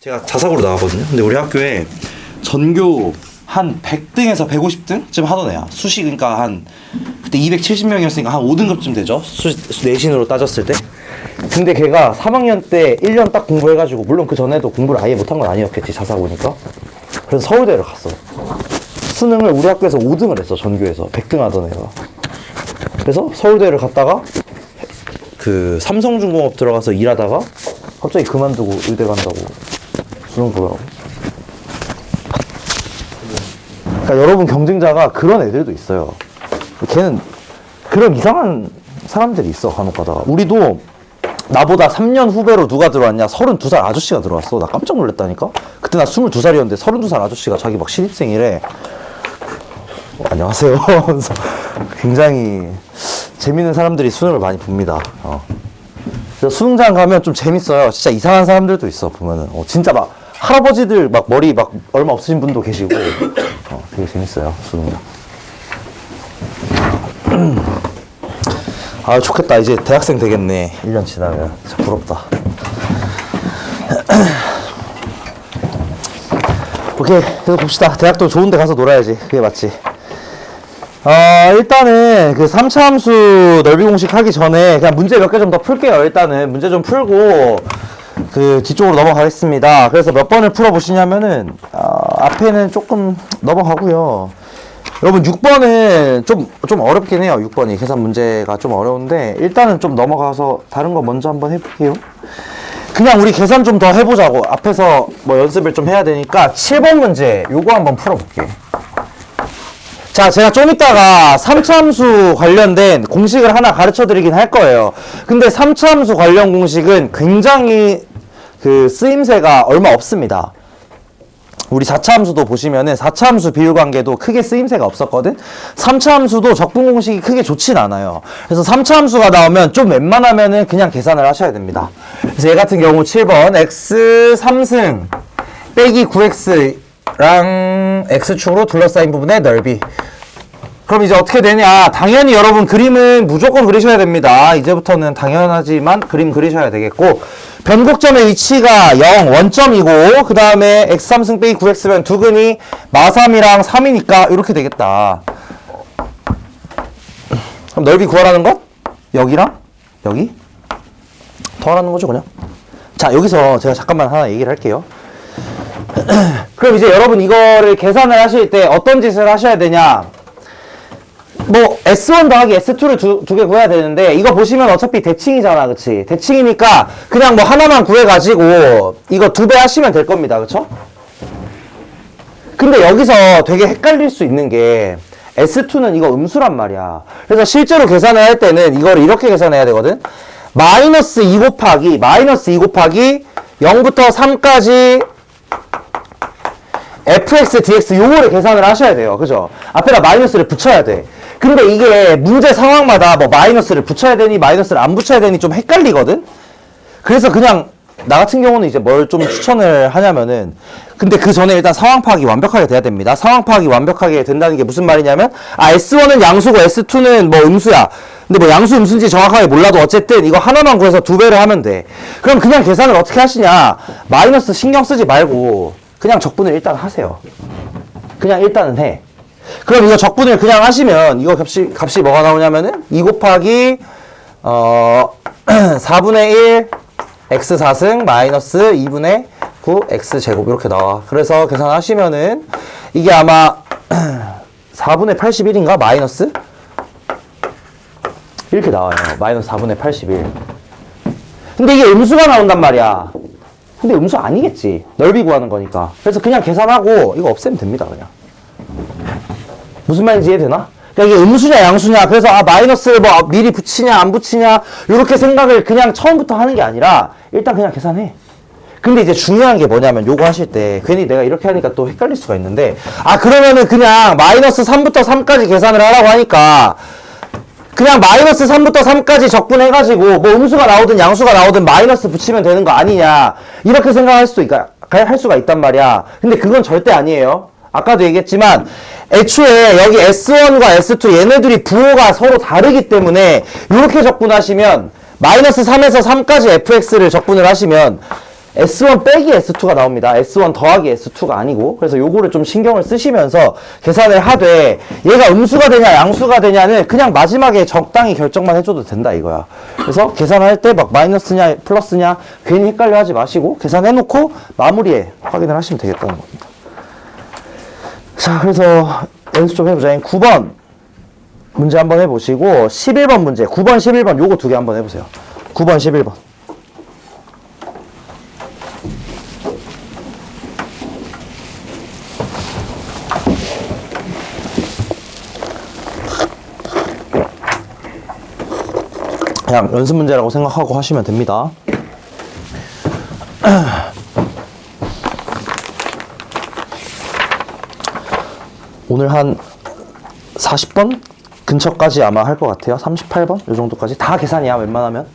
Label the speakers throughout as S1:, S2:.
S1: 제가 자사고로 나왔거든요. 근데 우리 학교에 전교 한 100등에서 150등쯤 하던 애야. 수시 그러니까 한 그때 270명이었으니까 한 5등급쯤 되죠. 내신으로 따졌을 때. 근데 걔가 3학년 때 1년 딱 공부해가지고, 물론 그 전에도 공부를 아예 못한 건 아니었겠지, 자사고니까. 그래서 서울대를 갔어. 수능을 우리 학교에서 5등을 했어, 전교에서. 100등 하던 애가. 그래서 서울대를 갔다가 그 삼성중공업 들어가서 일하다가 갑자기 그만두고 의대 간다고 수능 보더라고. 그러니까 여러분, 경쟁자가 그런 애들도 있어요. 걔는 그런 이상한 사람들이 있어, 간혹 가다가. 우리도 나보다 3년 후배로 누가 들어왔냐? 32살 아저씨가 들어왔어. 나 깜짝 놀랐다니까? 그때 나 22살이었는데 32살 아저씨가 자기 막 신입생이래. 안녕하세요. 굉장히 재밌는 사람들이 수능을 많이 봅니다. 그래서 수능장 가면 좀 재밌어요. 진짜 이상한 사람들도 있어, 보면은. 진짜 막 할아버지들 막 머리 막 얼마 없으신 분도 계시고. 되게 재밌어요, 수능장. 아, 좋겠다. 이제 대학생 되겠네. 1년 지나면. 진짜 부럽다. 오케이. 계속 봅시다. 대학도 좋은데 가서 놀아야지. 그게 맞지. 일단은 그 3차 함수 넓이 공식 하기 전에 그냥 문제 몇 개 좀 더 풀게요. 일단은 문제 좀 풀고 그 뒤쪽으로 넘어가겠습니다. 그래서 몇 번을 풀어보시냐면은 앞에는 조금 넘어가고요. 여러분 6번은 좀 어렵긴 해요. 6번이 계산 문제가 좀 어려운데 일단은 좀 넘어가서 다른 거 먼저 한번 해볼게요. 그냥 우리 계산 좀 더 해보자고. 앞에서 뭐 연습을 좀 해야 되니까 7번 문제 요거 한번 풀어볼게요. 자, 제가 좀 이따가 3차 함수 관련된 공식을 하나 가르쳐 드리긴 할 거예요. 근데 3차 함수 관련 공식은 굉장히 그 쓰임새가 얼마 없습니다. 우리 4차 함수도 보시면은 4차 함수 비율 관계도 크게 쓰임새가 없었거든? 3차 함수도 적분 공식이 크게 좋진 않아요. 그래서 3차 함수가 나오면 좀 웬만하면은 그냥 계산을 하셔야 됩니다. 그래서 얘 같은 경우 7번 x 3승 빼기 9x 랑 x축으로 둘러싸인 부분의 넓이. 그럼 이제 어떻게 되냐? 당연히 여러분 그림은 무조건 그리셔야 됩니다. 이제부터는 당연하지만 그림 그리셔야 되겠고, 변곡점의 위치가 0, 원점이고, 그 다음에 x3승 빼기 9x면 두근이 마3이랑 3이니까 이렇게 되겠다. 그럼 넓이 구하라는 것? 여기랑 여기? 더하라는 거죠, 그냥. 자, 여기서 제가 잠깐만 하나 얘기를 할게요. 그럼 이제 여러분 이거를 계산을 하실 때 어떤 짓을 하셔야 되냐? 뭐 S1 더하기 S2를 두 개 구해야 되는데, 이거 보시면 어차피 대칭이잖아, 그치? 대칭이니까 그냥 뭐 하나만 구해가지고 이거 2배 하시면 될 겁니다, 그쵸? 근데 여기서 되게 헷갈릴 수 있는 게 S2는 이거 음수란 말이야. 그래서 실제로 계산을 할 때는 이거를 이렇게 계산해야 되거든? 마이너스 2 곱하기 0부터 3까지 fx, dx 요거를 계산을 하셔야 돼요. 그죠? 앞에다 마이너스를 붙여야 돼. 근데 이게 문제 상황마다 뭐 마이너스를 붙여야 되니 마이너스를 안 붙여야 되니 좀 헷갈리거든? 그래서 그냥 나 같은 경우는 이제 뭘 좀 추천을 하냐면은, 근데 그 전에 일단 상황 파악이 완벽하게 돼야 됩니다. 상황 파악이 완벽하게 된다는 게 무슨 말이냐면, S1은 양수고 S2는 뭐 음수야. 근데 뭐 양수 음수인지 정확하게 몰라도 어쨌든 이거 하나만 구해서 2배를 하면 돼. 그럼 그냥 계산을 어떻게 하시냐? 마이너스 신경 쓰지 말고 그냥 적분을 일단 하세요. 그냥 일단은 해. 그럼 이거 적분을 그냥 하시면 이거 값이 뭐가 나오냐면은 2 곱하기 4분의 1 x 4승 마이너스 2분의 9 x 제곱 이렇게 나와. 그래서 계산하시면은 이게 아마 4분의 81인가? 마이너스? 이렇게 나와요. 마이너스 4분의 81. 근데 이게 음수가 나온단 말이야. 근데 음수 아니겠지. 넓이 구하는 거니까. 그래서 그냥 계산하고 이거 없애면 됩니다, 그냥. 무슨 말인지 이해되나? 그러니까 이게 음수냐 양수냐, 그래서 마이너스 뭐 미리 붙이냐 안 붙이냐 이렇게 생각을 그냥 처음부터 하는 게 아니라 일단 그냥 계산해. 근데 이제 중요한 게 뭐냐면 요거 하실 때 괜히 내가 이렇게 하니까 또 헷갈릴 수가 있는데, 그러면은 그냥 마이너스 3부터 3까지 계산을 하라고 하니까 그냥 마이너스 3부터 3까지 적분해가지고 뭐 음수가 나오든 양수가 나오든 마이너스 붙이면 되는 거 아니냐 이렇게 생각할 수가 있단 말이야. 근데 그건 절대 아니에요. 아까도 얘기했지만 애초에 여기 S1과 S2 얘네들이 부호가 서로 다르기 때문에 이렇게 적분하시면 마이너스 3에서 3까지 fx를 적분을 하시면 S1 빼기 S2가 나옵니다. S1 더하기 S2가 아니고. 그래서 요거를 좀 신경을 쓰시면서 계산을 하되, 얘가 음수가 되냐 양수가 되냐는 그냥 마지막에 적당히 결정만 해줘도 된다 이거야. 그래서 계산할 때 막 마이너스냐 플러스냐 괜히 헷갈려 하지 마시고 계산해놓고 마무리에 확인을 하시면 되겠다는 겁니다. 자, 그래서 연습 좀 해보자. 9번 문제 한번 해보시고 11번 문제, 9번 11번 요거 두 개 한번 해보세요. 9번 11번. 그냥 연습 문제라고 생각하고 하시면 됩니다. 오늘 한 40번 근처까지 아마 할 것 같아요. 38번? 요 정도까지. 다 계산이야, 웬만하면.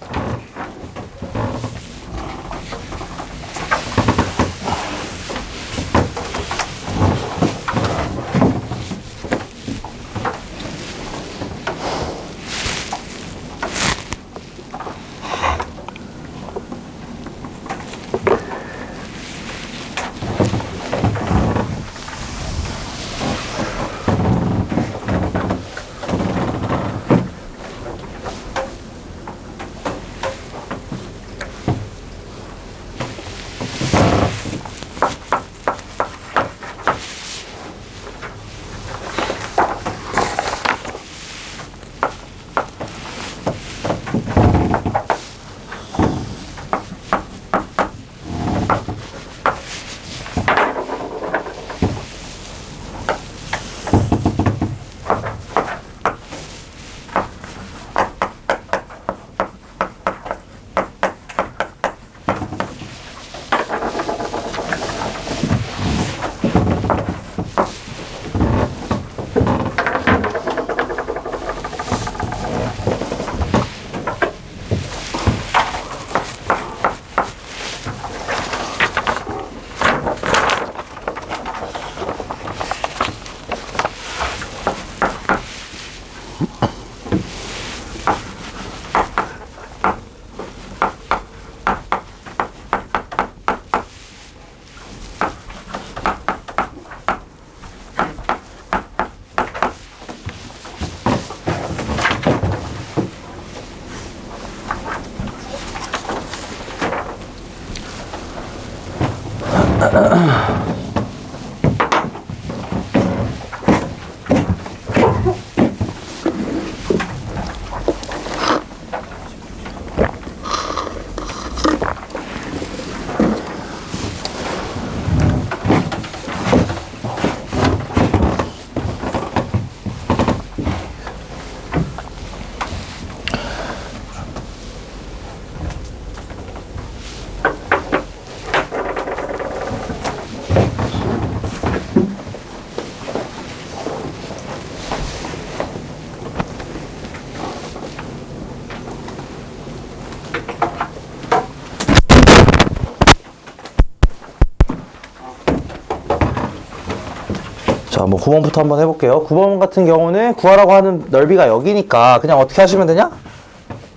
S1: 자, 뭐 9번부터 한번 해볼게요. 9번 같은 경우는 구하라고 하는 넓이가 여기니까 그냥 어떻게 하시면 되냐?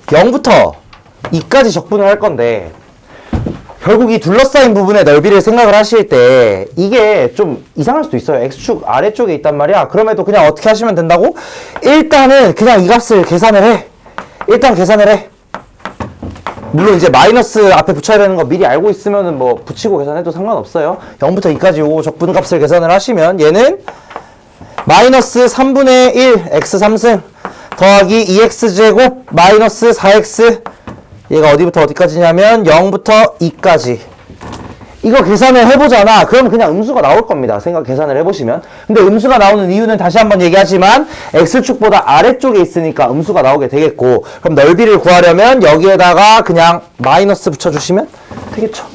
S1: 0부터 2까지 적분을 할 건데, 결국 이 둘러싸인 부분의 넓이를 생각을 하실 때 이게 좀 이상할 수도 있어요. X축 아래쪽에 있단 말이야. 그럼에도 그냥 어떻게 하시면 된다고? 일단은 그냥 이 값을 계산을 해. 일단 계산을 해. 물론 이제 마이너스 앞에 붙여야 되는 거 미리 알고 있으면은 뭐 붙이고 계산해도 상관없어요. 0부터 2까지 요 적분값을 계산을 하시면 얘는 마이너스 3분의 1 x 3승 더하기 2x제곱 마이너스 4x, 얘가 어디부터 어디까지냐면 0부터 2까지. 이거 계산을 해보잖아. 그럼 그냥 음수가 나올 겁니다. 생각 계산을 해보시면. 근데 음수가 나오는 이유는 다시 한번 얘기하지만 X축보다 아래쪽에 있으니까 음수가 나오게 되겠고, 그럼 넓이를 구하려면 여기에다가 그냥 마이너스 붙여주시면 되겠죠.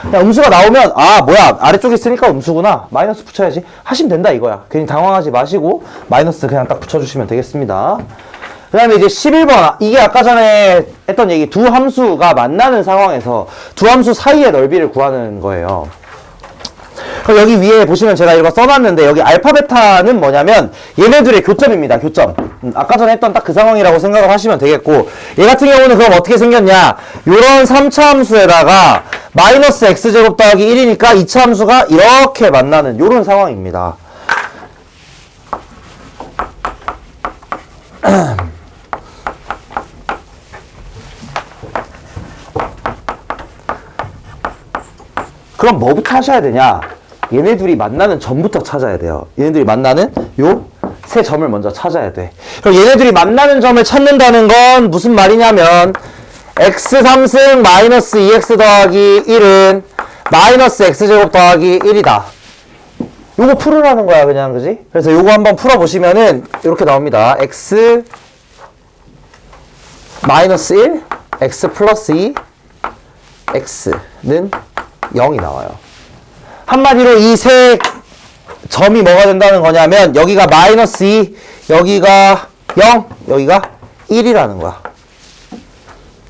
S1: 그냥 음수가 나오면 아 뭐야 아래쪽에 있으니까 음수구나, 마이너스 붙여야지 하시면 된다 이거야. 괜히 당황하지 마시고 마이너스 그냥 딱 붙여주시면 되겠습니다. 그 다음에 이제 11번, 이게 아까 전에 했던 얘기, 두 함수가 만나는 상황에서 두 함수 사이의 넓이를 구하는 거예요. 그럼 여기 위에 보시면 제가 이거 써놨는데, 여기 알파 베타는 뭐냐면 얘네들의 교점입니다. 교점. 아까 전에 했던 딱 그 상황이라고 생각을 하시면 되겠고, 얘 같은 경우는 그럼 어떻게 생겼냐, 요런 3차 함수에다가 마이너스 x제곱 더하기 1이니까 이차 함수가 이렇게 만나는 요런 상황입니다. 그럼 뭐부터 하셔야 되냐? 얘네들이 만나는 점부터 찾아야 돼요. 얘네들이 만나는 요 세 점을 먼저 찾아야 돼. 그럼 얘네들이 만나는 점을 찾는다는 건 무슨 말이냐면 x3승 마이너스 2x 더하기 1은 마이너스 x제곱 더하기 1이다. 요거 풀으라는 거야, 그냥, 그지? 그래서 요거 한번 풀어보시면은 이렇게 나옵니다. x 마이너스 1, x 플러스 2, x는 0이 나와요. 한마디로 이 세 점이 뭐가 된다는 거냐면 여기가 마이너스 2, 여기가 0, 여기가 1이라는 거야.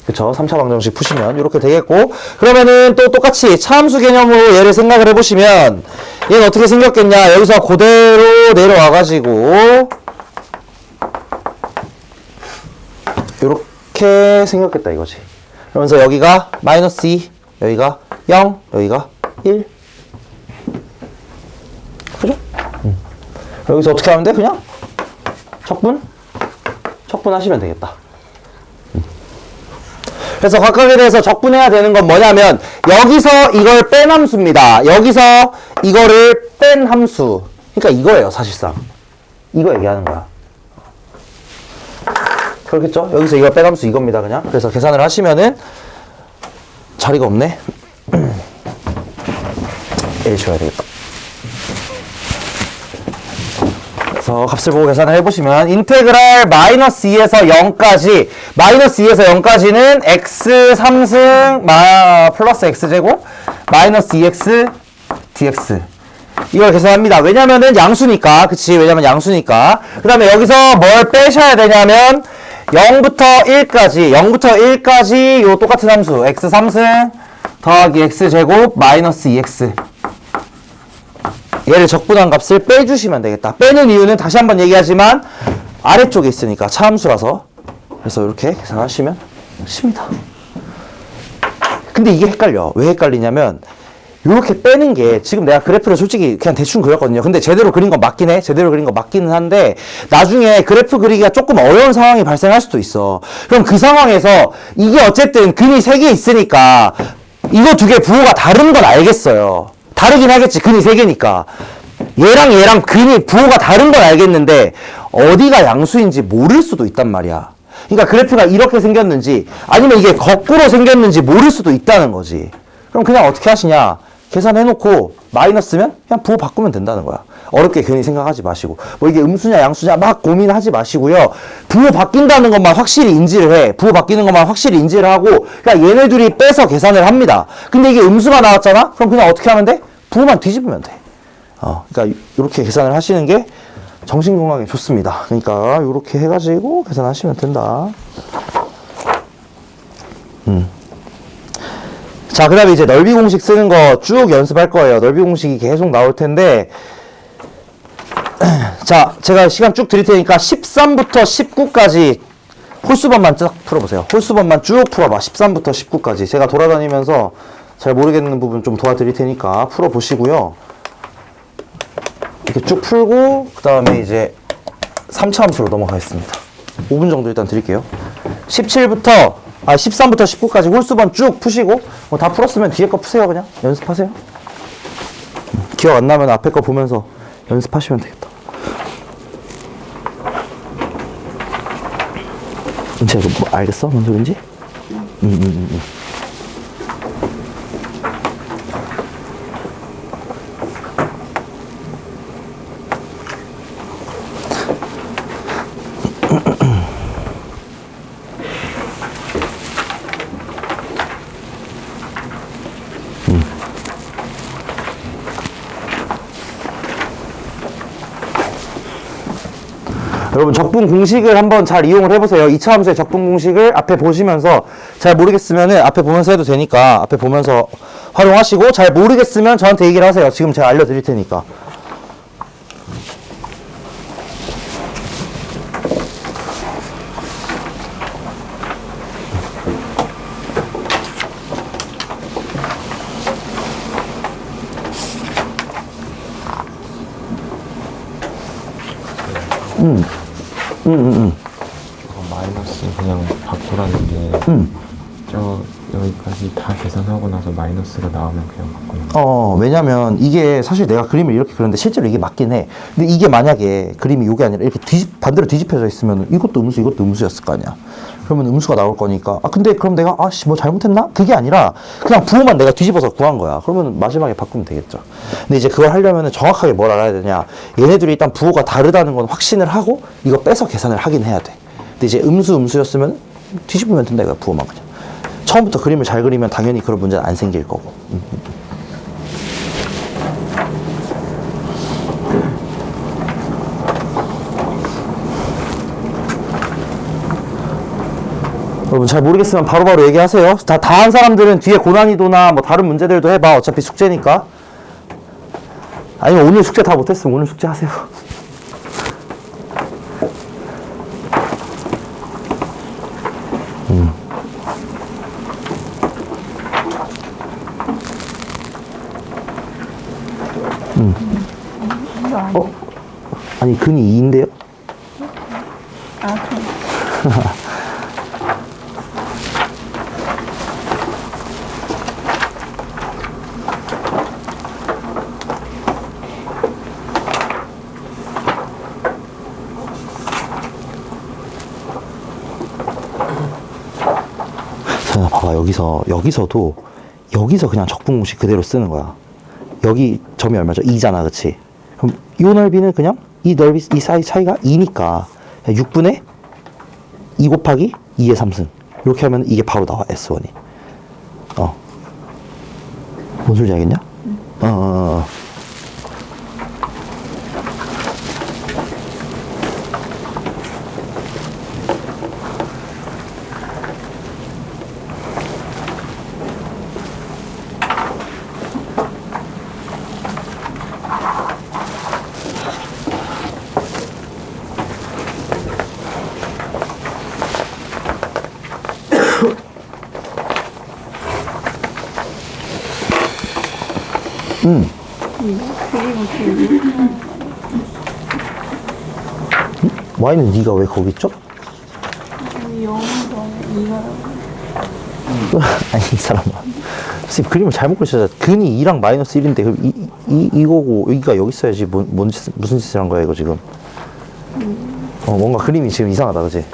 S1: 그쵸? 3차 방정식 푸시면 이렇게 되겠고, 그러면은 또 똑같이 차함수 개념으로 얘를 생각을 해보시면 얘는 어떻게 생겼겠냐. 여기서 그대로 내려와가지고 이렇게 생겼겠다 이거지. 그러면서 여기가 마이너스 2, 여기가 0, 여기가 1. 그죠? 여기서 어떻게 하면 돼? 그냥 척분하시면 되겠다. 그래서 각각에 대해서 적분해야 되는 건 뭐냐면 여기서 이걸 뺀 함수입니다. 여기서 이거를 뺀 함수. 그러니까 이거예요, 사실상. 이거 얘기하는 거야. 그렇겠죠? 여기서 이걸 뺀 함수 이겁니다, 그냥. 그래서 계산을 하시면은 자리가 없네. L 줘야 되겠다. 그래서 값을 보고 계산을 해보시면 인테그랄 마이너스 2에서 0까지 마이너스 2에서 0까지는 x 3승 플러스 x제곱 마이너스 2x dx 이걸 계산합니다. 왜냐면은 양수니까. 그치? 왜냐면 양수니까. 그 다음에 여기서 뭘 빼셔야 되냐면 0부터 1까지 요 똑같은 함수 x 3승 더하기 x제곱 마이너스 2x 얘를 적분한 값을 빼주시면 되겠다. 빼는 이유는 다시 한번 얘기하지만 아래쪽에 있으니까 차함수라서. 그래서 이렇게 계산하시면 쉽니다. 근데 이게 헷갈려. 왜 헷갈리냐면 이렇게 빼는 게 지금 내가 그래프를 솔직히 그냥 대충 그렸거든요. 근데 제대로 그린 건 맞긴 해. 제대로 그린 건 맞기는 한데 나중에 그래프 그리기가 조금 어려운 상황이 발생할 수도 있어. 그럼 그 상황에서 이게 어쨌든 근이 3개 있으니까 이거 두 개 부호가 다른 건 알겠어요. 다르긴 하겠지. 근이 3개니까. 얘랑 근이 부호가 다른 건 알겠는데 어디가 양수인지 모를 수도 있단 말이야. 그러니까 그래프가 이렇게 생겼는지 아니면 이게 거꾸로 생겼는지 모를 수도 있다는 거지. 그럼 그냥 어떻게 하시냐. 계산해놓고 마이너스면 그냥 부호 바꾸면 된다는 거야. 어렵게 괜히 생각하지 마시고 뭐 이게 음수냐 양수냐 막 고민하지 마시고요. 부호 바뀐다는 것만 확실히 인지를 해. 부호 바뀌는 것만 확실히 인지를 하고 그냥 얘네 둘이 빼서 계산을 합니다. 근데 이게 음수가 나왔잖아? 그럼 그냥 어떻게 하면 돼? 부호만 뒤집으면 돼. 그러니까 이렇게 계산을 하시는 게 정신건강에 좋습니다. 그러니까 이렇게 해가지고 계산하시면 된다. 자, 그 다음에 이제 넓이 공식 쓰는 거 쭉 연습할 거예요. 넓이 공식이 계속 나올 텐데 자, 제가 시간 쭉 드릴 테니까 13부터 19까지 홀수번만 쭉 풀어보세요. 홀수번만 쭉 풀어봐. 13부터 19까지. 제가 돌아다니면서 잘 모르겠는 부분 좀 도와드릴 테니까 풀어보시고요. 이렇게 쭉 풀고 그 다음에 이제 3차 함수로 넘어가겠습니다. 5분 정도 일단 드릴게요. 13부터 19까지 홀수번 쭉 푸시고 뭐 다 풀었으면 뒤에 거 푸세요. 그냥 연습하세요. 기억 안 나면 앞에 거 보면서 연습하시면 되겠다. 은채야, 뭐 알겠어? 뭔 소린지? 여러분 적분 공식을 한번 잘 이용을 해보세요. 2차 함수의 적분 공식을 앞에 보시면서 잘 모르겠으면은 앞에 보면서 해도 되니까 앞에 보면서 활용하시고 잘 모르겠으면 저한테 얘기를 하세요. 지금 제가 알려드릴 테니까.
S2: 마이너스 그냥 바꾸라는 게 저 여기까지 다 계산하고 나서 마이너스가 나오면 그냥 바꾸는 거.
S1: 왜냐면 이게 사실 내가 그림을 이렇게 그렸는데 실제로 이게 맞긴 해. 근데 이게 만약에 그림이 이게 아니라 이렇게 반대로 뒤집혀져 있으면 이것도 음수, 이것도 음수였을 거 아니야. 그러면 음수가 나올 거니까. 근데 그럼 내가, 뭐 잘못했나? 그게 아니라 그냥 부호만 내가 뒤집어서 구한 거야. 그러면 마지막에 바꾸면 되겠죠. 근데 이제 그걸 하려면 정확하게 뭘 알아야 되냐. 얘네들이 일단 부호가 다르다는 건 확신을 하고 이거 빼서 계산을 하긴 해야 돼. 근데 이제 음수였으면 뒤집으면 된다, 이거야, 부호만 그냥. 처음부터 그림을 잘 그리면 당연히 그런 문제는 안 생길 거고. 여러분 잘 모르겠으면 바로바로 얘기하세요. 다 한 사람들은 뒤에 고난이도나 뭐 다른 문제들도 해봐. 어차피 숙제니까. 아니면 오늘 숙제 다 못했으면 오늘 숙제 하세요. 아니 근이 2인데요? 자, 봐봐. 여기서 그냥 적분공식 그대로 쓰는 거야. 여기 점이 얼마죠? 2잖아, 그치? 그럼 이 넓이는 그냥 이 사이 차이가 2니까 6분의 2 곱하기 2의 3승. 이렇게 하면 이게 바로 나와, S1이. 뭔 소리인지 알겠냐? Y는 네가 왜 거기 있죠? 아니 이 사람아, 선생님 그림을 잘못 그리셨잖아. 근이 2랑 마이너스 1인데 그럼 이거고 여기가 여기 있어야지. 무슨 짓을 한 거야 이거 지금. 뭔가 그림이 지금 이상하다, 그지?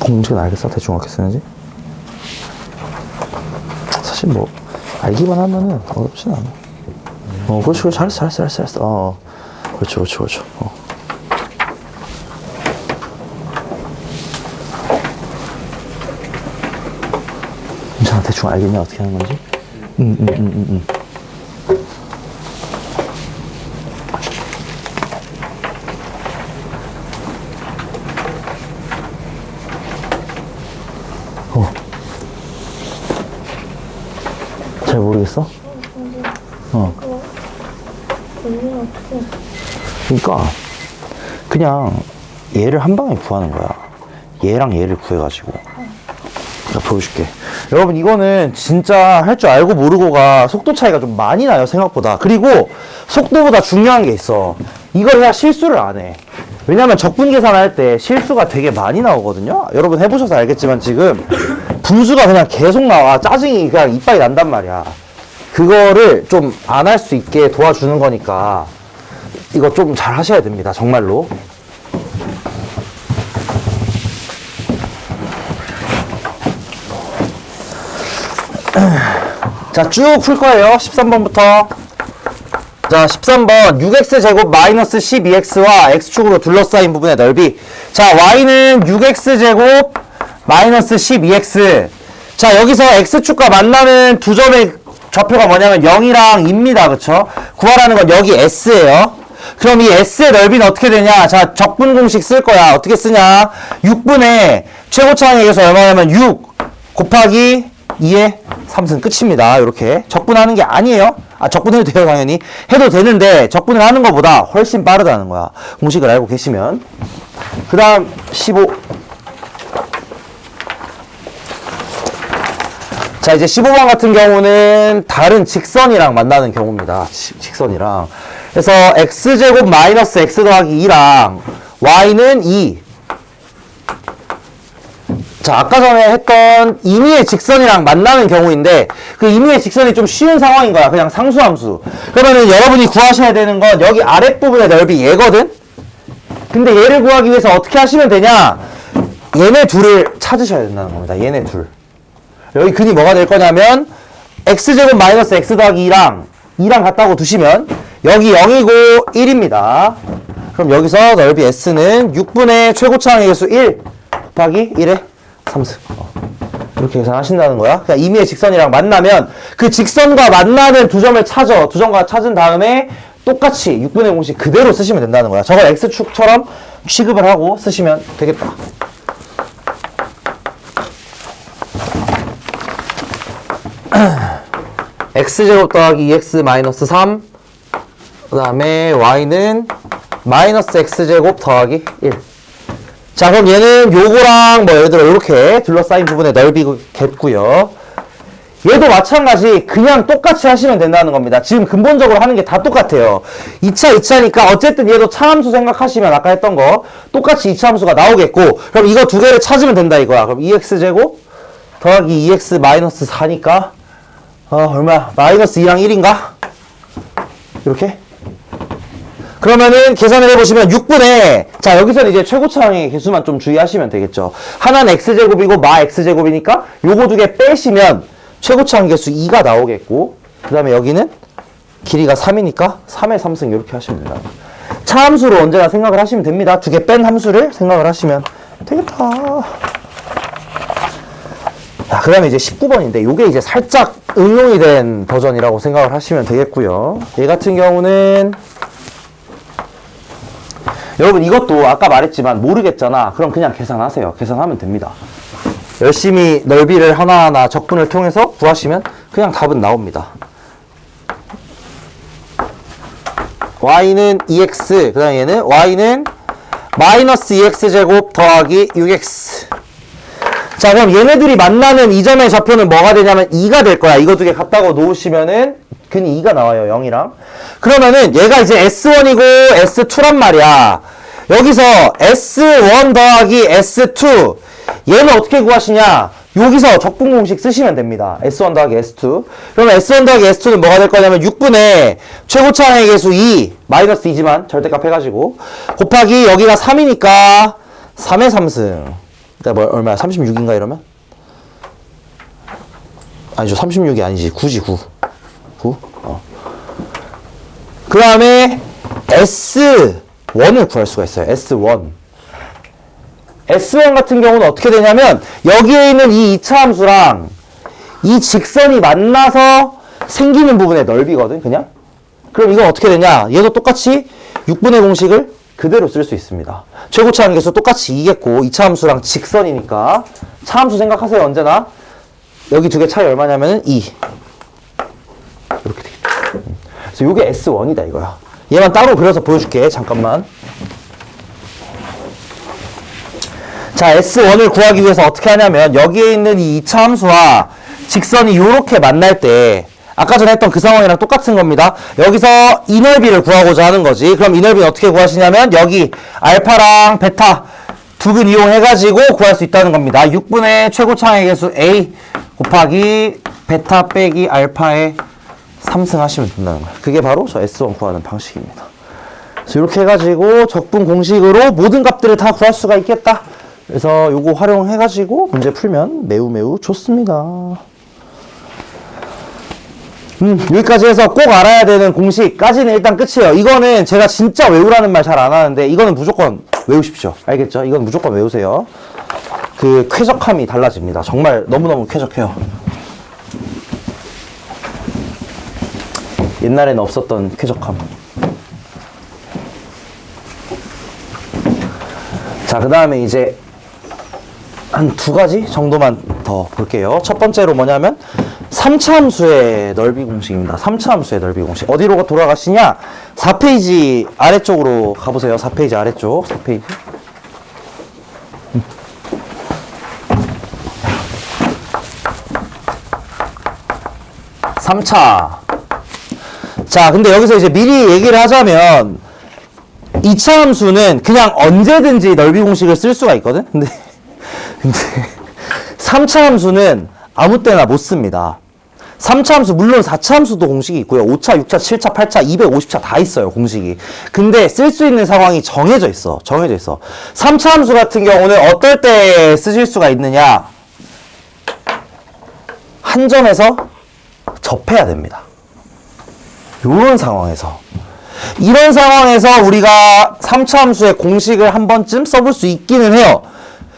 S1: 공식은 알겠어? 대충 어떻게 쓰는지? 사실 뭐 알기만 하면은 어렵진 않아. 그렇지, 잘했어. 그렇죠. 괜찮아, 대충 알겠냐 어떻게 하는 건지? 잘 모르겠어? 그러니까 그냥 얘를 한 방에 구하는 거야. 얘랑 얘를 구해가지고 내가 보여줄게. 여러분 이거는 진짜 할 줄 알고 모르고가 속도 차이가 좀 많이 나요, 생각보다. 그리고 속도보다 중요한 게 있어. 이걸 해야 실수를 안 해. 왜냐면 적분 계산할 때 실수가 되게 많이 나오거든요. 여러분 해보셔서 알겠지만 지금 분수가 그냥 계속 나와. 짜증이 그냥 이빨이 난단 말이야. 그거를 좀 안 할 수 있게 도와주는 거니까 이거 좀 잘 하셔야 됩니다, 정말로. 자, 쭉 풀 거예요. 13번부터. 자, 13번 6x제곱 마이너스 12x와 x축으로 둘러싸인 부분의 넓이. 자, y는 6x제곱 마이너스 12x. 자, 여기서 x축과 만나는 두 점의 좌표가 뭐냐면 0이랑 2입니다. 그쵸? 구하라는 건 여기 s예요. 그럼 이 s의 넓이는 어떻게 되냐? 자, 적분 공식 쓸 거야. 어떻게 쓰냐? 6분의 최고차항에서 얼마냐면 6 곱하기 2의 3승 끝입니다. 이렇게 적분하는 게 아니에요. 적분해도 돼요, 당연히. 해도 되는데, 적분을 하는 것보다 훨씬 빠르다는 거야. 공식을 알고 계시면. 그 다음, 15. 자, 이제 15번 같은 경우는 다른 직선이랑 만나는 경우입니다. 직선이랑. 그래서 x제곱 마이너스 x 더하기 2랑 y는 2. 자, 아까 전에 했던 임의의 직선이랑 만나는 경우인데 그 임의의 직선이 좀 쉬운 상황인 거야. 그냥 상수함수. 그러면은 여러분이 구하셔야 되는 건 여기 아랫부분의 넓이 얘거든? 근데 얘를 구하기 위해서 어떻게 하시면 되냐? 얘네 둘을 찾으셔야 된다는 겁니다. 얘네 둘. 여기 근이 뭐가 될 거냐면 x제곱 마이너스 x 더하기 2랑 같다고 두시면 여기 0이고 1입니다. 그럼 여기서 넓이 s는 6분의 최고차항의 개수 1 곱하기 1의 3승. 이렇게 계산하신다는 거야. 그러니까 임의의 직선이랑 만나면 그 직선과 만나는 두 점을 찾아. 두 점과 찾은 다음에 똑같이 6분의 공식 그대로 쓰시면 된다는 거야. 저걸 x축처럼 취급을 하고 쓰시면 되겠다. x제곱 더하기 2x 마이너스 3. 그 다음에 y는 마이너스 x제곱 더하기 1. 자, 그럼 얘는 요거랑 뭐 예를 들어 이렇게 둘러싸인 부분의 넓이겠고요. 얘도 마찬가지 그냥 똑같이 하시면 된다는 겁니다. 지금 근본적으로 하는 게 다 똑같아요. 2차, 2차니까 어쨌든 얘도 차함수 생각하시면 아까 했던 거 똑같이 2차 함수가 나오겠고 그럼 이거 두 개를 찾으면 된다 이거야. 그럼 2x제곱 더하기 2x 마이너스 4니까 얼마야? 마이너스 2랑 1인가? 이렇게? 그러면은 계산을 해보시면 6분의 자 여기서는 이제 최고차항의 개수만 좀 주의하시면 되겠죠. 하나는 x제곱이고 마 x제곱이니까 요거 두 개 빼시면 최고차항 개수 2가 나오겠고 그 다음에 여기는 길이가 3이니까 3의 3승 이렇게 하시면 됩니다. 차함수로 언제나 생각을 하시면 됩니다. 두 개 뺀 함수를 생각을 하시면 되겠다. 자, 그 다음에 이제 19번인데 요게 이제 살짝 응용이 된 버전이라고 생각을 하시면 되겠고요. 얘 같은 경우는 여러분 이것도 아까 말했지만 모르겠잖아. 그럼 그냥 계산하세요. 계산하면 됩니다. 열심히 넓이를 하나하나 적분을 통해서 구하시면 그냥 답은 나옵니다. y는 2x 그 다음에 얘는 y는 마이너스 2x제곱 더하기 6x. 자, 그럼 얘네들이 만나는 이 점의 좌표는 뭐가 되냐면 2가 될 거야. 이거 두 개 갖다가 놓으시면은 근이 2가 나와요. 0이랑. 그러면은 얘가 이제 S1이고 S2란 말이야. 여기서 S1 더하기 S2 얘는 어떻게 구하시냐? 여기서 적분 공식 쓰시면 됩니다. S1 더하기 S2. 그러면 S1 더하기 S2는 뭐가 될 거냐면 6분의 최고차항의 개수 2 마이너스 2지만 절대값 해가지고 곱하기 여기가 3이니까 3의 3승. 그러니까 뭐 얼마야? 36인가 이러면? 아니죠. 36이 아니지. 9지 9. 9? 그 다음에 S1을 구할 수가 있어요. S1. S1 같은 경우는 어떻게 되냐면 여기에 있는 이 2차 함수랑 이 직선이 만나서 생기는 부분의 넓이거든. 그냥. 그럼 이건 어떻게 되냐? 얘도 똑같이 6분의 공식을 그대로 쓸 수 있습니다. 최고차항 개수 똑같이 2겠고 2차 함수랑 직선이니까 차함수 생각하세요. 언제나 여기 두 개 차이 얼마냐면 2 이렇게 되겠죠. 그래서 이게 S1이다 이거야. 얘만 따로 그려서 보여줄게. 잠깐만. 자, S1을 구하기 위해서 어떻게 하냐면 여기에 있는 이 2차 함수와 직선이 이렇게 만날 때 아까 전에 했던 그 상황이랑 똑같은 겁니다. 여기서 이 넓이를 구하고자 하는 거지. 그럼 이 넓이는 어떻게 구하시냐면 여기 알파랑 베타 두 근 이용해가지고 구할 수 있다는 겁니다. 6분의 최고차항의 개수 A 곱하기 베타 빼기 알파의 3승 하시면 된다는 거예요. 그게 바로 저 S1 구하는 방식입니다. 그래서 이렇게 해가지고 적분 공식으로 모든 값들을 다 구할 수가 있겠다. 그래서 요거 활용해가지고 문제 풀면 매우 매우 좋습니다. 여기까지 해서 꼭 알아야 되는 공식까지는 일단 끝이에요. 이거는 제가 진짜 외우라는 말 잘 안 하는데 이거는 무조건 외우십시오. 알겠죠? 이건 무조건 외우세요. 그 쾌적함이 달라집니다. 정말 너무너무 쾌적해요. 옛날에는 없었던 쾌적함. 자, 그 다음에 이제 한 두 가지 정도만 더 볼게요. 첫 번째로 뭐냐면 3차 함수의 넓이 공식입니다. 3차 함수의 넓이 공식. 어디로 돌아가시냐? 4페이지 아래쪽으로 가보세요. 4페이지 아래쪽. 4페이지. 3차. 자, 근데 여기서 이제 미리 얘기를 하자면 2차 함수는 그냥 언제든지 넓이 공식을 쓸 수가 있거든? 근데 3차 함수는 아무 때나 못 씁니다. 3차 함수, 물론 4차 함수도 공식이 있고요. 5차, 6차, 7차, 8차, 250차 다 있어요, 공식이. 근데 쓸 수 있는 상황이 정해져 있어. 정해져 있어. 3차 함수 같은 경우는 어떨 때 쓰실 수가 있느냐? 한 점에서 접해야 됩니다. 요런 상황에서. 이런 상황에서 우리가 3차 함수의 공식을 한 번쯤 써볼 수 있기는 해요.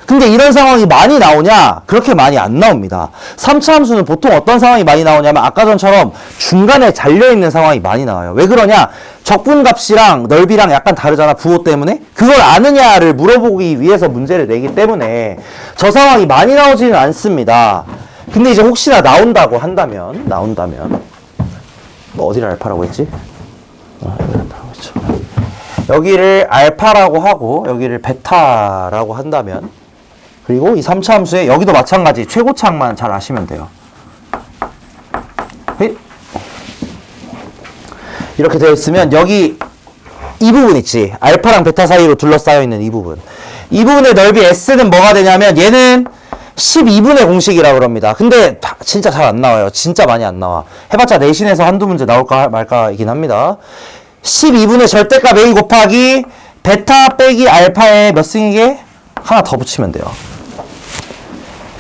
S1: 근데 이런 상황이 많이 나오냐? 그렇게 많이 안 나옵니다. 3차 함수는 보통 어떤 상황이 많이 나오냐면 아까 전처럼 중간에 잘려있는 상황이 많이 나와요. 왜 그러냐? 적분값이랑 넓이랑 약간 다르잖아, 부호 때문에. 그걸 아느냐를 물어보기 위해서 문제를 내기 때문에 저 상황이 많이 나오지는 않습니다. 근데 이제 혹시나 나온다고 한다면 뭐 어디를 알파라고 했지? 여기를 알파라고 하고 여기를 베타라고 한다면, 그리고 이 3차 함수에 여기도 마찬가지 최고차항만 잘 아시면 돼요. 이렇게 되어 있으면 여기 이 부분 있지, 알파랑 베타 사이로 둘러싸여 있는 이 부분의 넓이 S는 뭐가 되냐면 얘는 12분의 공식이라고 그럽니다. 근데 진짜 잘 안 나와요. 진짜 많이 안 나와. 해봤자 내신에서 한두 문제 나올까 말까이긴 합니다. 12분의 절대값 A 곱하기 베타 빼기 알파에 몇 승이게? 하나 더 붙이면 돼요.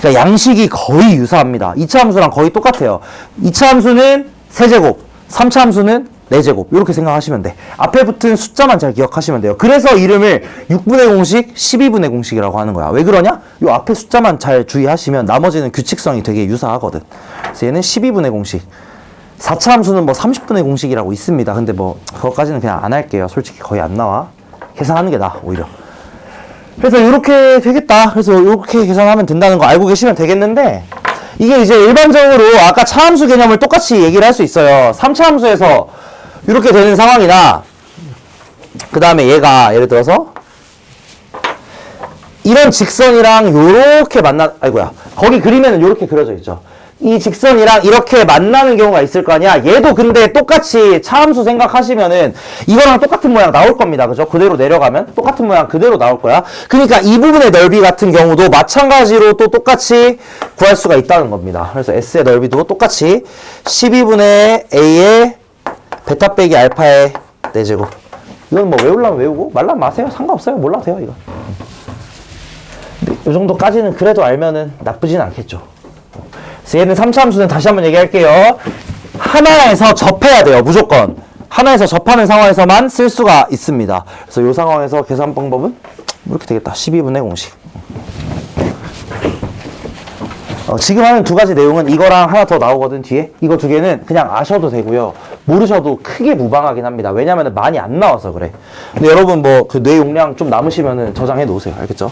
S1: 그러니까 양식이 거의 유사합니다. 2차 함수랑 거의 똑같아요. 2차 함수는 세제곱, 3차 함수는 4제곱, 이렇게 생각하시면 돼. 앞에 붙은 숫자만 잘 기억하시면 돼요. 그래서 이름을 6분의 공식, 12분의 공식이라고 하는 거야. 왜 그러냐? 이 앞에 숫자만 잘 주의하시면 나머지는 규칙성이 되게 유사하거든. 그래서 얘는 12분의 공식. 4차 함수는 뭐 30분의 공식이라고 있습니다. 근데 뭐 그것까지는 그냥 안 할게요. 솔직히 거의 안 나와. 계산하는 게 나아, 오히려. 그래서 이렇게 되겠다. 그래서 이렇게 계산하면 된다는 거 알고 계시면 되겠는데, 이게 이제 일반적으로 아까 차함수 개념을 똑같이 얘기를 할 수 있어요. 3차 함수에서 이렇게 되는 상황이나, 그 다음에 얘가 예를 들어서 이런 직선이랑 요렇게 아이고야, 거기 그리면은 요렇게 그려져 있죠. 이 직선이랑 이렇게 만나는 경우가 있을 거 아니야. 얘도 근데 똑같이 차함수 생각하시면은 이거랑 똑같은 모양 나올 겁니다. 그죠? 그대로 내려가면 똑같은 모양 그대로 나올 거야. 그러니까 이 부분의 넓이 같은 경우도 마찬가지로 또 똑같이 구할 수가 있다는 겁니다. 그래서 S의 넓이도 똑같이 12분의 A의 베타 빼기 알파의 4제곱. 이건 뭐 외우려면 외우고 말라면 마세요. 상관없어요. 몰라도 돼요, 이거. 이 정도까지는 그래도 알면은 나쁘진 않겠죠. 그래서 얘는 3차 함수는 다시 한번 얘기할게요. 하나에서 접해야 돼요, 무조건. 하나에서 접하는 상황에서만 쓸 수가 있습니다. 그래서 이 상황에서 계산 방법은 이렇게 되겠다. 12분의 공식. 지금 하는 두 가지 내용은 이거랑 하나 더 나오거든, 뒤에. 이거 두 개는 그냥 아셔도 되고요. 모르셔도 크게 무방하긴 합니다. 왜냐면 많이 안 나와서 그래. 근데 여러분 뭐 그 뇌 용량 좀 남으시면은 저장해 놓으세요. 알겠죠?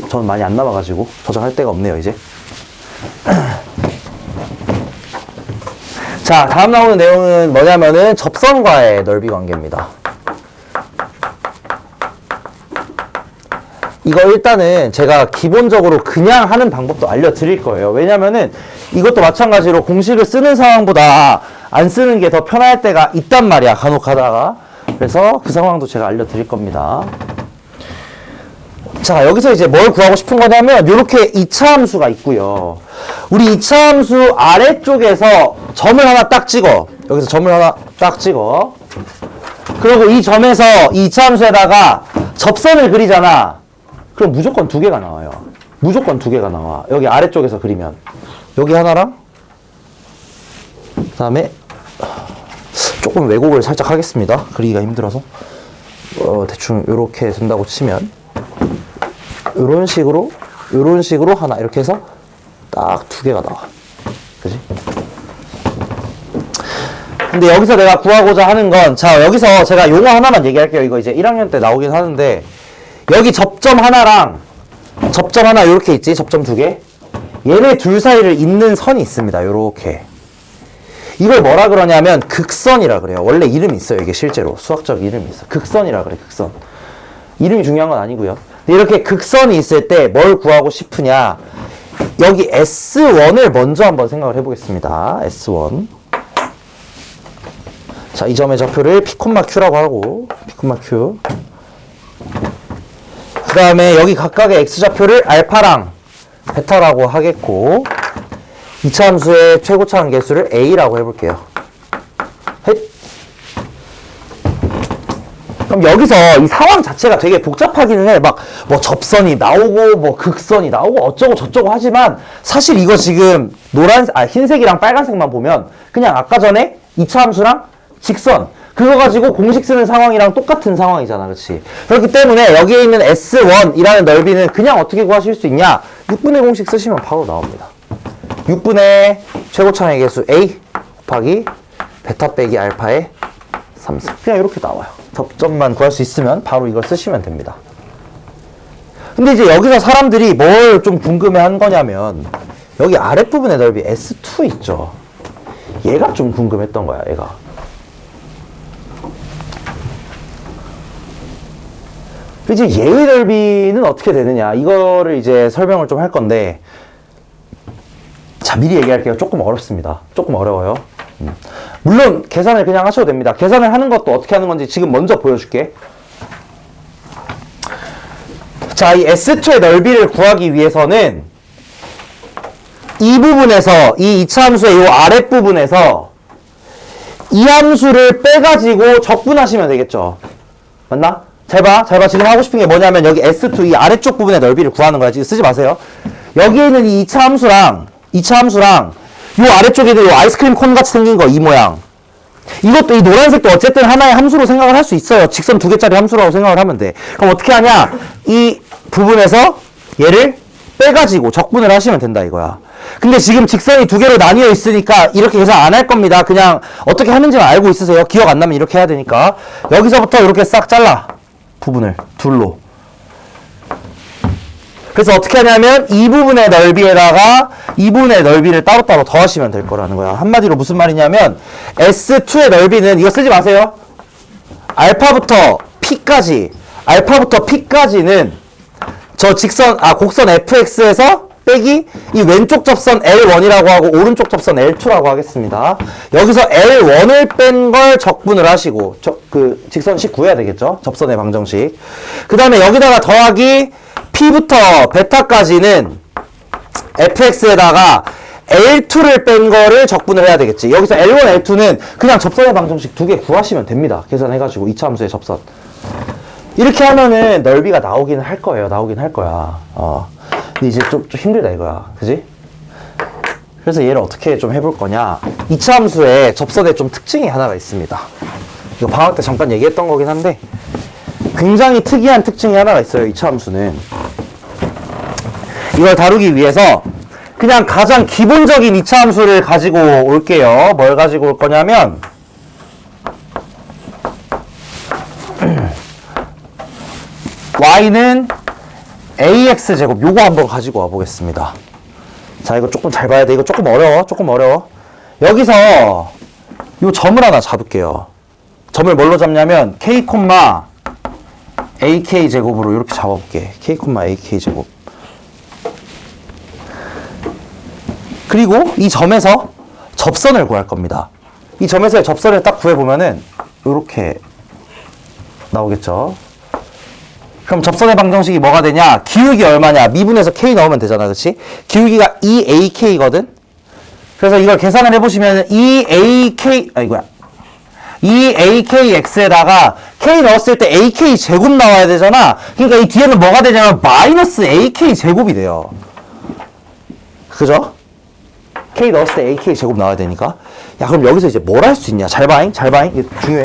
S1: 저는 많이 안 남아가지고 저장할 데가 없네요, 이제. 자, 다음 나오는 내용은 뭐냐면은 접선과의 넓이 관계입니다. 이거 일단은 제가 기본적으로 그냥 하는 방법도 알려드릴 거예요. 왜냐면은 이것도 마찬가지로 공식을 쓰는 상황보다 안 쓰는 게 더 편할 때가 있단 말이야, 간혹 가다가. 그래서 그 상황도 제가 알려드릴 겁니다. 자, 여기서 이제 뭘 구하고 싶은 거냐면 요렇게 2차 함수가 있고요. 우리 2차 함수 아래쪽에서 점을 하나 딱 찍어. 여기서 점을 하나 딱 찍어. 그리고 이 점에서 이 2차 함수에다가 접선을 그리잖아. 그럼 무조건 2개가 나와요. 무조건 2개가 나와. 여기 아래쪽에서 그리면. 여기 하나랑 그 다음에 조금 왜곡을 살짝 하겠습니다. 그리기가 힘들어서. 대충 요렇게 된다고 치면 요런 식으로 하나 이렇게 해서 딱 2개가 나와. 그지? 근데 여기서 내가 구하고자 하는 건, 자, 여기서 제가 용어 하나만 얘기할게요. 이거 이제 1학년 때 나오긴 하는데, 여기 접점 하나랑 접점 하나 요렇게 있지? 접점 2개. 얘네 둘 사이를 잇는 선이 있습니다. 요렇게. 이걸 뭐라 그러냐면 극선이라 그래요. 원래 이름이 있어요. 이게 실제로 수학적 이름이 있어. 극선이라 그래. 극선. 이름이 중요한 건 아니고요. 근데 이렇게 극선이 있을 때 뭘 구하고 싶으냐? 여기 S1을 먼저 한번 생각을 해보겠습니다. S1. 자, 이 점의 좌표를 P, Q라고 하고 P, Q. 그 다음에 여기 각각의 X좌표를 알파랑 베타라고 하겠고, 2차 함수의 최고차 관계수를 A라고 해볼게요. 헷. 그럼 여기서 이 상황 자체가 되게 복잡하기는 해. 막 뭐 접선이 나오고 뭐 극선이 나오고 어쩌고 저쩌고 하지만 사실 이거 지금 흰색이랑 빨간색만 보면 그냥 아까 전에 2차 함수랑 직선 그거 가지고 공식 쓰는 상황이랑 똑같은 상황이잖아. 그렇지? 그렇기 때문에 여기에 있는 S1이라는 넓이는 그냥 어떻게 구하실 수 있냐? 6분의 공식 쓰시면 바로 나옵니다. 6분의 최고차의 개수 A 곱하기 베타 빼기 알파의 3승. 그냥 이렇게 나와요. 접점만 구할 수 있으면 바로 이걸 쓰시면 됩니다. 근데 이제 여기서 사람들이 뭘 좀 궁금해 한 거냐면 여기 아랫부분의 넓이 S2 있죠. 얘가 좀 궁금했던 거야, 얘가. 이제 얘의 넓이는 어떻게 되느냐. 이거를 이제 설명을 좀 할 건데, 자, 미리 얘기할게요. 조금 어렵습니다. 조금 어려워요. 물론 계산을 그냥 하셔도 됩니다. 계산을 하는 것도 어떻게 하는 건지 지금 먼저 보여줄게. 자, 이 S2의 넓이를 구하기 위해서는 이 부분에서, 이 2차 함수의 이 아랫부분에서 이 함수를 빼가지고 적분하시면 되겠죠. 맞나? 잘 봐. 지금 하고 싶은 게 뭐냐면 여기 S2 이 아래쪽 부분의 넓이를 구하는 거야. 지금 쓰지 마세요. 여기에 있는 이 2차 함수랑 요 아래쪽에 있는 요 아이스크림 콘 같이 생긴 거, 이 모양. 이것도 이 노란색도 어쨌든 하나의 함수로 생각을 할 수 있어요. 직선 2개짜리 함수라고 생각을 하면 돼. 그럼 어떻게 하냐? 이 부분에서 얘를 빼가지고 적분을 하시면 된다 이거야. 근데 지금 직선이 2개로 나뉘어 있으니까 이렇게 계산 안 할 겁니다. 그냥 어떻게 하는지만 알고 있으세요. 기억 안 나면 이렇게 해야 되니까. 여기서부터 이렇게 싹 잘라. 부분을 둘로. 그래서 어떻게 하냐면 이 부분의 넓이에다가 이 부분의 넓이를 따로따로 더하시면 될 거라는 거야. 한마디로 무슨 말이냐면 S2의 넓이는 이거 쓰지 마세요. 알파부터 P까지는 저 곡선 fx에서 빼기 이 왼쪽 접선 L1이라고 하고 오른쪽 접선 L2라고 하겠습니다. 여기서 L1을 뺀 걸 적분을 하시고 직선식 구해야 되겠죠. 접선의 방정식. 그 다음에 여기다가 더하기 P부터 베타까지는 fx에다가 L2를 뺀 거를 적분을 해야 되겠지. 여기서 L1, L2는 그냥 접선의 방정식 2개 구하시면 됩니다. 계산해가지고 2차 함수의 접선. 이렇게 하면은 넓이가 나오긴 할 거예요. 근데 이제 좀 힘들다 이거야. 그지? 그래서 얘를 어떻게 좀 해볼 거냐. 2차 함수의 접선에 좀 특징이 하나가 있습니다. 이거 방학 때 잠깐 얘기했던 거긴 한데 굉장히 특이한 특징이 하나가 있어요. 2차 함수는. 이걸 다루기 위해서 그냥 가장 기본적인 2차 함수를 가지고 올게요. 뭘 가지고 올 거냐면 y는 ax제곱 요거 한번 가지고 와 보겠습니다. 자, 이거 조금 잘 봐야 돼. 이거 조금 어려워. 여기서 요 점을 하나 잡을게요. 점을 뭘로 잡냐면 k, ak 제곱으로 이렇게 잡아볼게. k, ak 제곱. 그리고 이 점에서 접선을 구할 겁니다. 이 점에서의 접선을 딱 구해보면은 이렇게 나오겠죠. 그럼 접선의 방정식이 뭐가 되냐? 기울기 얼마냐? 미분에서 k 넣으면 되잖아. 그치? 기울기가 2ak거든? 그래서 이걸 계산을 해보시면 2akx에다가 k 넣었을 때 ak 제곱 나와야 되잖아. 그러니까 이 뒤에는 뭐가 되냐면 마이너스 ak 제곱이 돼요. 그죠? k 넣었을 때 ak 제곱 나와야 되니까. 야, 그럼 여기서 이제 뭘 할 수 있냐? 잘 봐잉. 이게 중요해.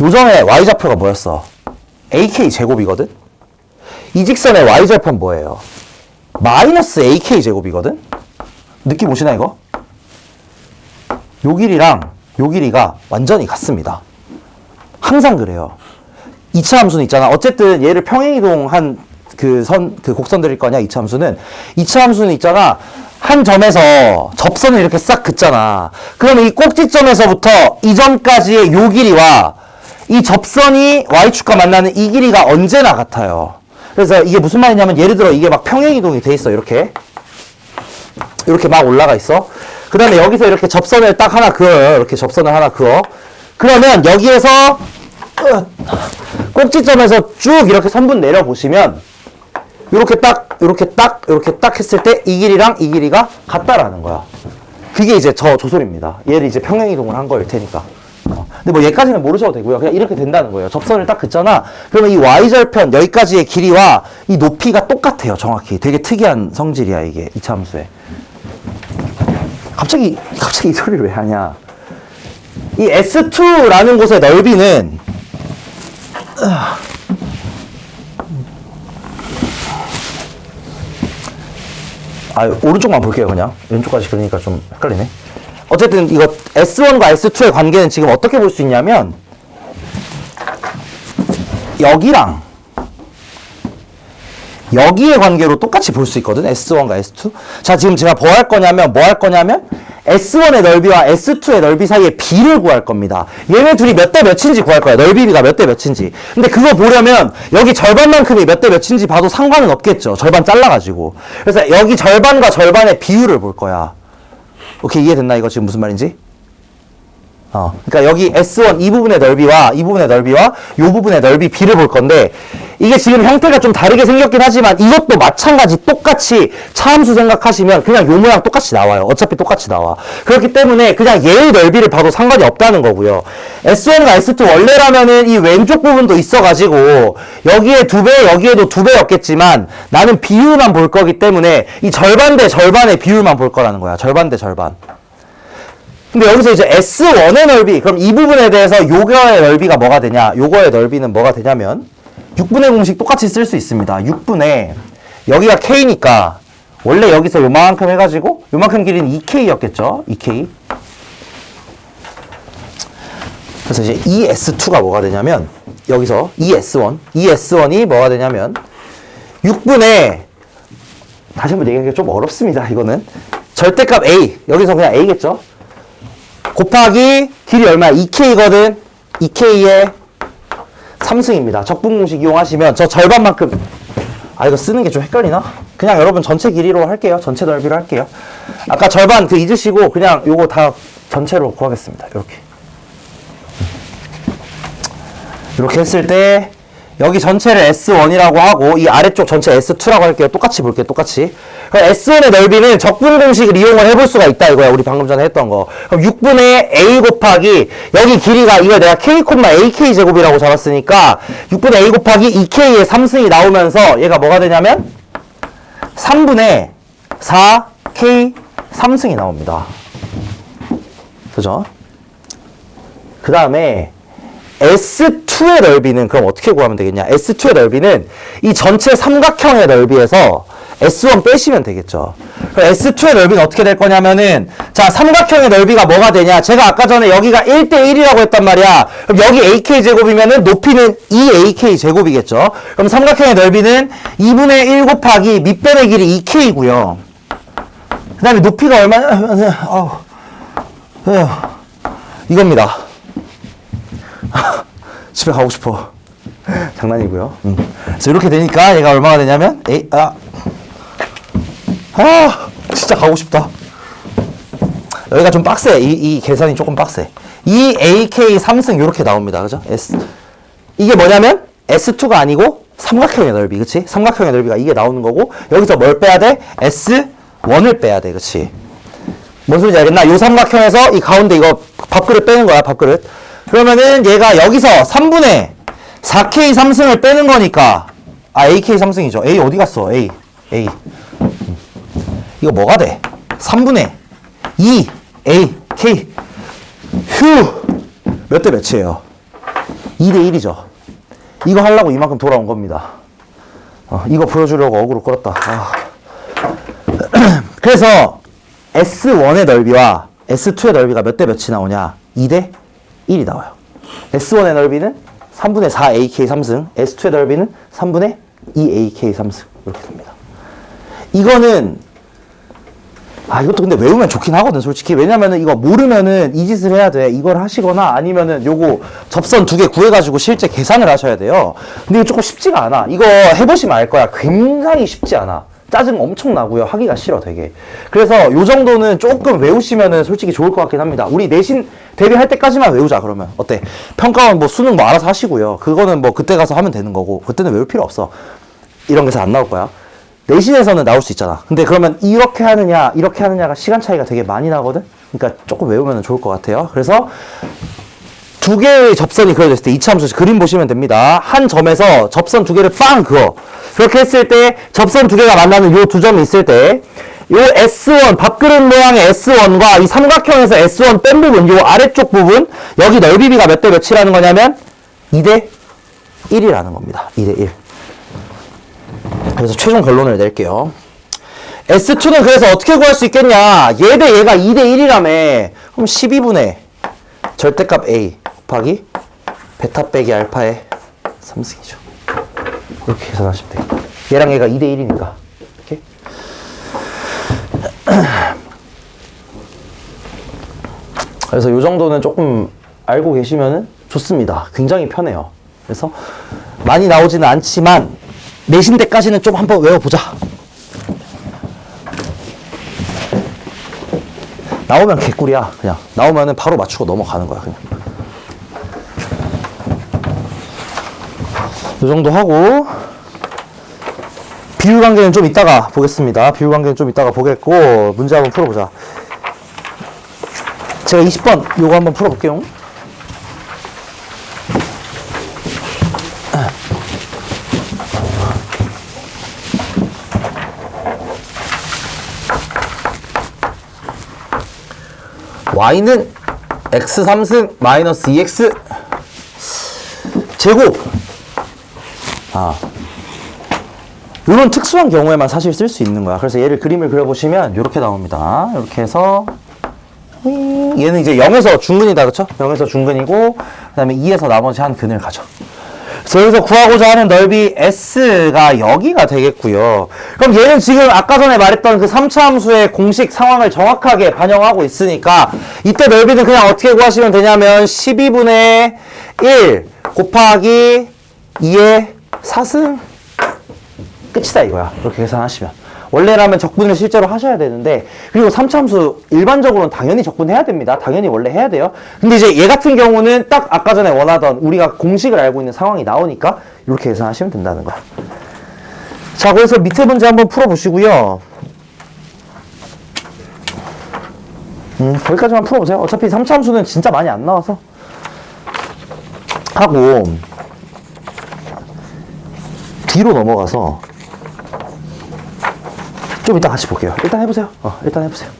S1: 요점의 y좌표가 뭐였어? ak 제곱이거든? 이 직선의 y좌표는 뭐예요? 마이너스 ak 제곱이거든? 느낌 오시나 이거? 요 길이랑 요 길이가 완전히 같습니다. 항상 그래요. 2차 함수는 있잖아. 어쨌든 얘를 평행이동한 그 곡선 드릴 거냐, 이차함수는? 이차함수는 있잖아. 한 점에서 접선을 이렇게 싹 긋잖아. 그러면 이 꼭지점에서부터 이 점까지의 요 길이와 이 접선이 y축과 만나는 이 길이가 언제나 같아요. 그래서 이게 무슨 말이냐면, 예를 들어 이게 막 평행이동이 돼 있어. 이렇게 막 올라가 있어. 그 다음에 여기서 이렇게 접선을 딱 하나 그어요. 이렇게 접선을 하나 그어. 그러면 여기에서 꼭지점에서 쭉 이렇게 선분 내려보시면 이렇게 딱 했을 때 이 길이랑 이 길이가 같다라는 거야. 그게 이제 저 조솔입니다. 얘를 이제 평행이동을 한 거일 테니까. 근데 뭐 얘까지는 모르셔도 되고요. 그냥 이렇게 된다는 거예요. 접선을 딱 긋잖아. 그러면 이 y절편 여기까지의 길이와 이 높이가 똑같아요. 정확히. 되게 특이한 성질이야, 이게 이차함수에. 갑자기 이 소리를 왜 하냐? 이 S2라는 곳의 넓이는 오른쪽만 볼게요. 그냥 왼쪽까지 그러니까 좀 헷갈리네. 어쨌든 이거 S1과 S2의 관계는 지금 어떻게 볼 수 있냐면, 여기랑 여기의 관계로 똑같이 볼 수 있거든. S1과 S2. 자, 지금 제가 뭐 할 거냐면 S1의 넓이와 S2의 넓이 사이의 비를 구할 겁니다. 얘네 둘이 몇 대 몇인지 구할 거야. 넓이비가 몇 대 몇인지. 근데 그거 보려면 여기 절반만큼이 몇 대 몇인지 봐도 상관은 없겠죠. 절반 잘라가지고. 그래서 여기 절반과 절반의 비율을 볼 거야. 오케이, 이해됐나? 이거 지금 무슨 말인지? 그러니까 여기 S1 이 부분의 넓이와 이 부분의 넓이와 이 부분의 넓이 비를 볼 건데, 이게 지금 형태가 좀 다르게 생겼긴 하지만 이것도 마찬가지 똑같이 차함수 생각하시면 그냥 요 모양 똑같이 나와요. 어차피 똑같이 나와. 그렇기 때문에 그냥 얘의 넓이를 봐도 상관이 없다는 거고요. S1과 S2 원래라면은 이 왼쪽 부분도 있어가지고 여기에 2배, 여기에도 2배였겠지만 나는 비율만 볼 거기 때문에 이 절반 대 절반의 비율만 볼 거라는 거야. 절반 대 절반. 근데 여기서 이제 S1의 넓이, 그럼 이 부분에 대해서 요거의 넓이가 뭐가 되냐? 요거의 넓이는 뭐가 되냐면 6분의 공식 똑같이 쓸 수 있습니다. 6분의, 여기가 K니까 원래 여기서 요만큼 해가지고 요만큼 길이는 2K였겠죠? 2K. 그래서 이제 이 S2가 뭐가 되냐면, 여기서 이 S1이 뭐가 되냐면 6분의, 다시 한번 얘기하기가 좀 어렵습니다. 이거는 절대값 A, 여기서 그냥 A겠죠? 곱하기 길이 얼마야? 2K거든. 2K의 3승입니다. 적분공식 이용하시면 저 절반만큼, 이거 쓰는 게 좀 헷갈리나? 그냥 여러분 전체 길이로 할게요. 전체 넓이로 할게요. 아까 절반 잊으시고 그냥 요거 다 전체로 구하겠습니다. 이렇게 했을 때 여기 전체를 S1이라고 하고 이 아래쪽 전체 S2라고 할게요. 똑같이 볼게요. 똑같이. 그럼 S1의 넓이는 적분 공식을 이용을 해볼 수가 있다 이거야. 우리 방금 전에 했던 거. 그럼 6분의 A 곱하기 여기 길이가, 이걸 내가 K, AK 제곱이라고 잡았으니까 6분의 A 곱하기 2K의 3승이 나오면서 얘가 뭐가 되냐면 3분의 4K 3승이 나옵니다. 그죠? 그 다음에 S2의 넓이는 그럼 어떻게 구하면 되겠냐? S2의 넓이는 이 전체 삼각형의 넓이에서 S1 빼시면 되겠죠. 그럼 S2의 넓이는 어떻게 될 거냐면은, 자, 삼각형의 넓이가 뭐가 되냐? 제가 아까 전에 여기가 1대1이라고 했단 말이야. 그럼 여기 AK 제곱이면은 높이는 2AK 제곱이겠죠. 그럼 삼각형의 넓이는 2분의 1 곱하기 밑변의 길이 2K고요. 그 다음에 높이가 얼마냐? 이겁니다. 집에 가고 싶어. 장난이고요. 그래서 이렇게 되니까 얘가 얼마가 되냐면 진짜 가고 싶다. 여기가 좀 빡세. 이 계산이 조금 빡세. 이 AK 3승 이렇게 나옵니다. 그죠? 이게 뭐냐면 S2가 아니고 삼각형의 넓이. 그치? 삼각형의 넓이가 이게 나오는 거고, 여기서 뭘 빼야 돼? S1을 빼야 돼. 그치? 뭔 소리인지 알겠나? 요 삼각형에서 이 가운데 이거 밥그릇 빼는 거야. 밥그릇. 그러면은 얘가 여기서 3분의 4K 3승을 빼는 거니까, AK 3승이죠. A 어디 갔어? A. 이거 뭐가 돼? 3분의 2 A K. 몇 대 몇이에요? 2대 1이죠. 이거 하려고 이만큼 돌아온 겁니다. 이거 보여주려고 어그로 끌었다. 그래서 S1의 넓이와 S2의 넓이가 몇 대 몇이 나오냐? 2대 1이 나와요. S1의 넓이는 3분의 4 AK 3승, S2의 넓이는 3분의 2AK 3승 이렇게 됩니다. 이거는 이것도 근데 외우면 좋긴 하거든, 솔직히. 왜냐면은 이거 모르면은 이 짓을 해야 돼. 이걸 하시거나 아니면은 요거 접선 2개 구해가지고 실제 계산을 하셔야 돼요. 근데 이거 조금 쉽지가 않아. 이거 해보시면 알 거야. 굉장히 쉽지 않아. 짜증 엄청 나고요. 하기가 싫어, 되게. 그래서 요 정도는 조금 외우시면은 솔직히 좋을 것 같긴 합니다. 우리 내신 대비할 때까지만 외우자, 그러면. 어때? 평가원 뭐 수능 뭐 알아서 하시고요. 그거는 뭐 그때 가서 하면 되는 거고. 그때는 외울 필요 없어. 이런 게서 안 나올 거야. 내신에서는 나올 수 있잖아. 근데 그러면 이렇게 하느냐, 이렇게 하느냐가 시간 차이가 되게 많이 나거든? 그러니까 조금 외우면 좋을 것 같아요. 그래서 2개의 접선이 그려져 있을 때 이차함수 그림 보시면 됩니다. 한 점에서 접선 2개를 빵 그어. 그렇게 했을 때 접선 2개가 만나는 요 2점이 있을 때 요 S1, 밥그릇 모양의 S1과 이 삼각형에서 S1 뺀 부분, 요 아래쪽 부분, 여기 넓이비가 몇 대 몇이라는 거냐면 2대 1이라는 겁니다. 2대 1. 그래서 최종 결론을 낼게요. S2는 그래서 어떻게 구할 수 있겠냐? 얘 대 얘가 2대 1이라며. 그럼 12분의 절대값 A 곱하기 베타 빼기 알파의 3승이죠. 이렇게 계산하시면 돼요. 얘랑 얘가 2대 1이니까. 이렇게. 그래서 요 정도는 조금 알고 계시면은 좋습니다. 굉장히 편해요. 그래서 많이 나오지는 않지만 내신 때까지는 좀 한번 외워보자. 나오면 개꿀이야. 그냥 나오면은 바로 맞추고 넘어가는 거야. 그냥 이 정도 하고 비율 관계는 좀 이따가 보겠습니다. 비율 관계는 좀 이따가 보겠고 문제 한번 풀어보자. 제가 20번 요거 한번 풀어볼게요. y는 x 3승 마이너스 2x 제곱. 이런 특수한 경우에만 사실 쓸 수 있는 거야. 그래서 얘를 그림을 그려보시면 이렇게 나옵니다. 이렇게 해서 얘는 이제 0에서 중근이다, 그쵸? 0에서 중근이고 그 다음에 2에서 나머지 한 근을 가져. 그래서 여기서 구하고자 하는 넓이 S가 여기가 되겠고요. 그럼 얘는 지금 아까 전에 말했던 그 3차 함수의 공식 상황을 정확하게 반영하고 있으니까 이때 넓이는 그냥 어떻게 구하시면 되냐면 12분의 1 곱하기 2의 4승 끝이다 이거야. 이렇게 계산하시면. 원래라면 적분을 실제로 하셔야 되는데, 그리고 3차 함수 일반적으로는 당연히 적분해야 됩니다. 당연히 원래 해야 돼요. 근데 이제 얘 같은 경우는 딱 아까 전에 원하던 우리가 공식을 알고 있는 상황이 나오니까 이렇게 계산하시면 된다는 거야. 자, 그래서 밑에 문제 한번 풀어보시고요. 거기까지만 풀어보세요. 어차피 3차 함수는 진짜 많이 안 나와서 하고 뒤로 넘어가서 좀 이따 같이 볼게요. 일단 해보세요. 일단 해보세요.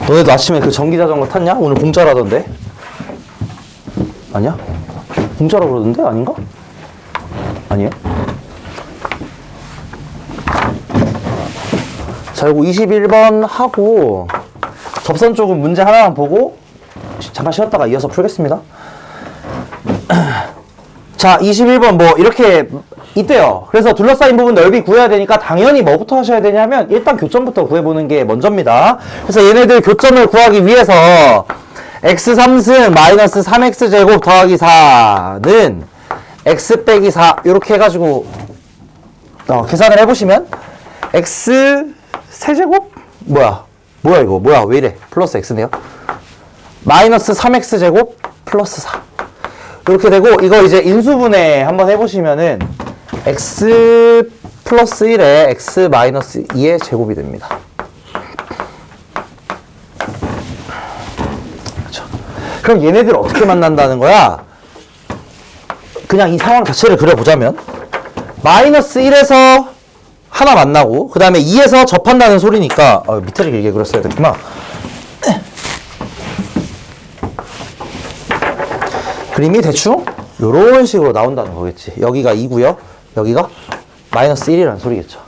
S1: 너네도 아침에 그 전기자전거 탔냐? 오늘 공짜라던데? 아니야? 공짜라 그러던데? 아닌가? 아니에요? 자, 이거 21번 하고 접선 쪽은 문제 하나만 보고 잠깐 쉬었다가 이어서 풀겠습니다. 자, 21번 뭐 이렇게 있대요. 그래서 둘러싸인 부분 넓이 구해야 되니까 당연히 뭐부터 하셔야 되냐면 일단 교점부터 구해보는 게 먼저입니다. 그래서 얘네들 교점을 구하기 위해서 x 3승 마이너스 3x 제곱 더하기 4는 x 빼기 4 이렇게 해가지고 계산을 해보시면 x 세제곱? 뭐야 이거 왜 이래? 플러스 x네요. 마이너스 3x제곱 플러스 4 이렇게 되고, 이거 이제 인수분해 한번 해보시면은 x 플러스 1에 x 마이너스 2의 제곱이 됩니다. 그렇죠. 그럼 얘네들 어떻게 만난다는 거야? 그냥 이 상황 자체를 그려보자면 마이너스 1에서 하나 만나고 그 다음에 2에서 접한다는 소리니까 밑에를 길게 그렸어야 됐구나. 그림이 대충 요런 식으로 나온다는 거겠지. 여기가 2고요. 여기가 마이너스 1이라는 소리겠죠.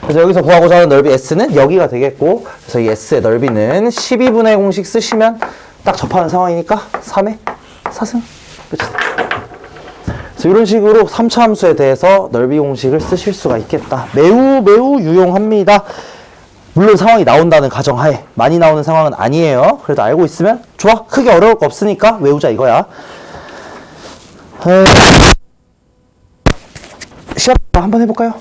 S1: 그래서 여기서 구하고자 하는 넓이 S는 여기가 되겠고, 그래서 이 S의 넓이는 12분의 공식 쓰시면 딱 접하는 상황이니까 3의 4승. 그치? 그래서 이런 식으로 3차 함수에 대해서 넓이 공식을 쓰실 수가 있겠다. 매우 매우 유용합니다. 물론 상황이 나온다는 가정하에, 많이 나오는 상황은 아니에요. 그래도 알고 있으면 좋아. 크게 어려울 거 없으니까 외우자 이거야. 시합 한번 해볼까요?